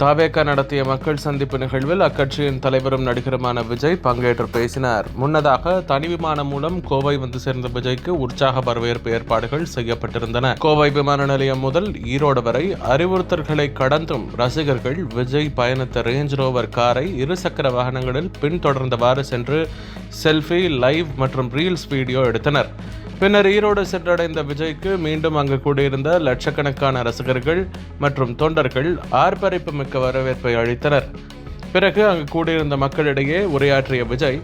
தாவேகா நடத்திய மக்கள் சந்திப்பு நிகழ்வில் அக்கட்சியின் தலைவரும் நடிகருமான விஜய் பங்கேற்று பேசினார். முன்னதாக தனி விமானம் மூலம் கோவை வந்து சேர்ந்த விஜய்க்கு உற்சாக வரவேற்பு ஏற்பாடுகள் செய்யப்பட்டிருந்தன. கோவை விமான நிலையம் முதல் ஈரோடு வரை அறிவுறுத்தல்களை கடந்தும் ரசிகர்கள் விஜய் பயணித்த ரேஞ்ச் ரோவர் காரை இருசக்கர வாகனங்களில் பின்தொடர்ந்தவாறு சென்று செல்ஃபி, லைவ் மற்றும் ரீல்ஸ் வீடியோ எடுத்தனர். பின்னர் ஈரோடு சென்றடைந்த விஜய்க்கு மீண்டும் அங்கு கூடியிருந்த லட்சக்கணக்கான ரசிகர்கள் மற்றும் தொண்டர்கள் ஆர்ப்பரிப்பு மிக்க வரவேற்பை அளித்தனர். பிறகு அங்கு கூடியிருந்த மக்களிடையே உரையாற்றிய விஜய்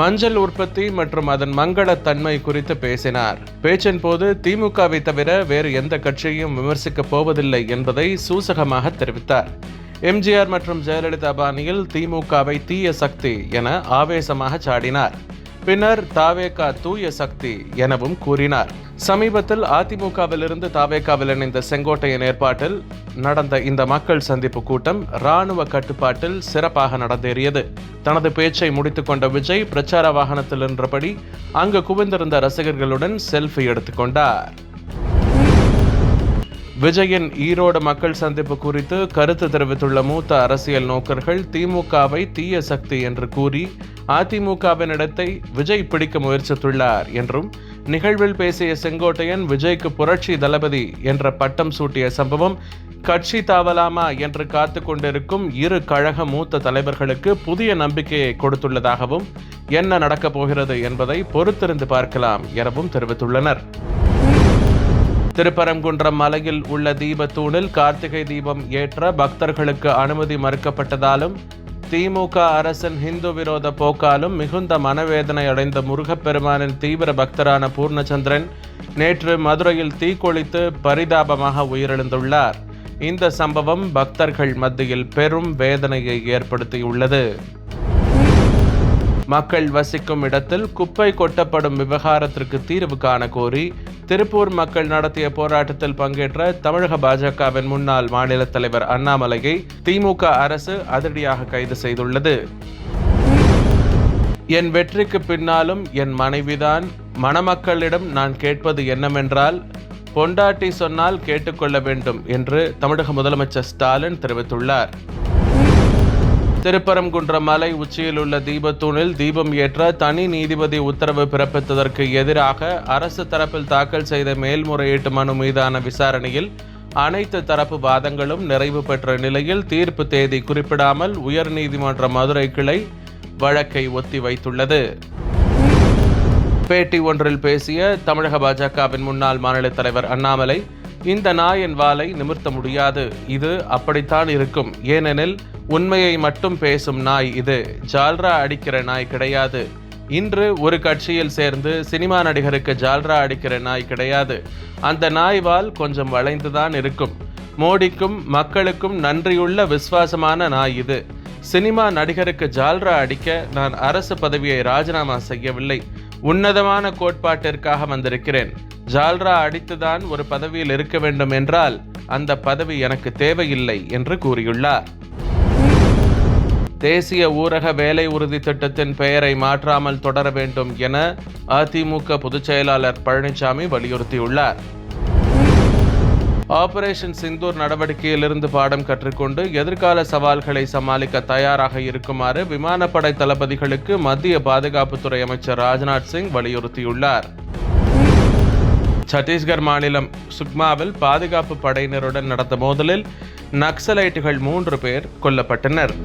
மஞ்சள் உற்பத்தி மற்றும் அதன் மங்களத்தன்மை குறித்து பேசினார். பேச்சின் போது திமுகவை தவிர வேறு எந்த கட்சியையும் விமர்சிக்கப் போவதில்லை என்பதை சூசகமாக தெரிவித்தார். எம்ஜிஆர் மற்றும் ஜெயலலிதா பாணியில் திமுகவை தீய சக்தி என ஆவேசமாக சாடினார். பின்னர் தாவேகா தூய சக்தி எனவும் கூறினார். சமீபத்தில் அதிமுகவிலிருந்து தாவேகாவில் இணைந்த செங்கோட்டையன் ஏற்பாட்டில் நடந்த இந்த மக்கள் சந்திப்பு கூட்டம் இராணுவ கட்டுப்பாட்டில் சிறப்பாக நடந்தேறியது. தனது பேச்சை முடித்துக் கொண்ட விஜய் பிரச்சார வாகனத்தில் நின்றபடி அங்கு குவிந்திருந்த ரசிகர்களுடன் செல்ஃபி எடுத்துக்கொண்டார். விஜயின் ஈரோடு மக்கள் சந்திப்பு குறித்து கருத்து தெரிவித்துள்ள மூத்த அரசியல் நோக்கர்கள் திமுகவை தீய சக்தி என்று கூறி அதிமுகவின் இடத்தை விஜய் பிடிக்க முயற்சித்துள்ளார் என்றும், நிகழ்வில் பேசிய செங்கோட்டையன் விஜய்க்கு புரட்சி தளபதி என்ற பட்டம் சூட்டிய சம்பவம் கட்சி தாவலாமா என்று காத்து கொண்டிருக்கும் இரு கழக மூத்த தலைவர்களுக்கு புதிய நம்பிக்கையை கொடுத்துள்ளதாகவும், என்ன நடக்கப் போகிறது என்பதை பொறுத்திருந்து பார்க்கலாம் எனவும் தெரிவித்துள்ளனர். திருப்பரங்குன்றம் மலையில் உள்ள தீபத்தூணில் கார்த்திகை தீபம் ஏற்ற பக்தர்களுக்கு அனுமதி மறுக்கப்பட்டதாலும் திமுக அரசின் இந்து விரோத போக்காலும் மிகுந்த மனவேதனை அடைந்த முருகப்பெருமானின் தீவிர பக்தரான பூர்ணச்சந்திரன் நேற்று மதுரையில் தீக்கொளித்து பரிதாபமாக உயிரிழந்துள்ளார். இந்த சம்பவம் பக்தர்கள் மத்தியில் பெரும் வேதனையை ஏற்படுத்தியுள்ளது. மக்கள் வசிக்கும் இடத்தில் குப்பை கொட்டப்படும் விவகாரத்திற்கு தீர்வு காண கோரி திருப்பூர் மக்கள் நடத்திய போராட்டத்தில் பங்கேற்ற தமிழக பாஜகவின் முன்னாள் மாநில தலைவர் அண்ணாமலையை திமுக அரசு அதிரடியாக கைது செய்துள்ளது. என் வெற்றிக்கு பின்னாலும் என் மனைவிதான். மணமக்களிடம் நான் கேட்பது என்னவென்றால், பொண்டாட்டி சொன்னால் கேட்டுக்கொள்ள வேண்டும் என்று தமிழக முதலமைச்சர் ஸ்டாலின் தெரிவித்துள்ளார். திருப்பரங்குன்றம் மலை உச்சியில் உள்ள தீபத்தூணில் தீபம் ஏற்ற தனி நீதிபதி உத்தரவு பிறப்பித்ததற்கு எதிராக அரசு தரப்பில் தாக்கல் செய்த மேல்முறையீட்டு மனு மீதான விசாரணையில் அனைத்து தரப்பு வாதங்களும் நிறைவு பெற்ற நிலையில் தீர்ப்பு தேதி குறிப்பிடாமல் உயர்நீதிமன்ற மதுரை கிளை வழக்கை ஒத்தி வைத்துள்ளது. பேட்டி ஒன்றில் பேசிய தமிழக பாஜகவின் முன்னாள் மாநில தலைவர் அண்ணாமலை, இந்த நாயின் வாலை நிமிர்த்த முடியாது, இது அப்படித்தான் இருக்கும். ஏனெனில் உண்மையை மட்டும் பேசும் நாய் இது, ஜால்ரா அடிக்கிற நாய் கிடையாது. இன்று ஒரு கட்சியில் சேர்ந்து சினிமா நடிகருக்கு ஜால்ரா அடிக்கிற நாய் கிடையாது. அந்த நாய் வால் கொஞ்சம் வளைந்துதான் இருக்கும். மோடிக்கும் மக்களுக்கும் நன்றியுள்ள விசுவாசமான நாய் இது. சினிமா நடிகருக்கு ஜால்ரா அடிக்க நான் அரசு பதவியை ராஜினாமா செய்யவில்லை. உன்னதமான கோட்பாட்டிற்காக வந்திருக்கிறேன். ஜால்ரா அடித்துதான் ஒரு பதவியில் இருக்க வேண்டும் என்றால் அந்த பதவி எனக்கு தேவையில்லை என்று கூறியுள்ளார். தேசிய ஊரக வேலை உறுதி திட்டத்தின் பெயரை மாற்றாமல் தொடர வேண்டும் என அதிமுக பொதுச் செயலாளர் பழனிசாமி வலியுறுத்தியுள்ளார். ஆபரேஷன் சிந்தூர் நடவடிக்கையிலிருந்து பாடம் கற்றுக்கொண்டு எதிர்கால சவால்களை சமாளிக்க தயாராக இருக்குமாறு விமானப்படை தளபதிகளுக்கு மத்திய பாதுகாப்புத்துறை அமைச்சர் ராஜ்நாத் சிங் வலியுறுத்தியுள்ளார். சத்தீஸ்கர் மாநிலம் சுக்மாவில் பாதுகாப்பு படையினருடன் நடந்த மோதலில் நக்சலைட்டுகள் 3 பேர் கொல்லப்பட்டனர்.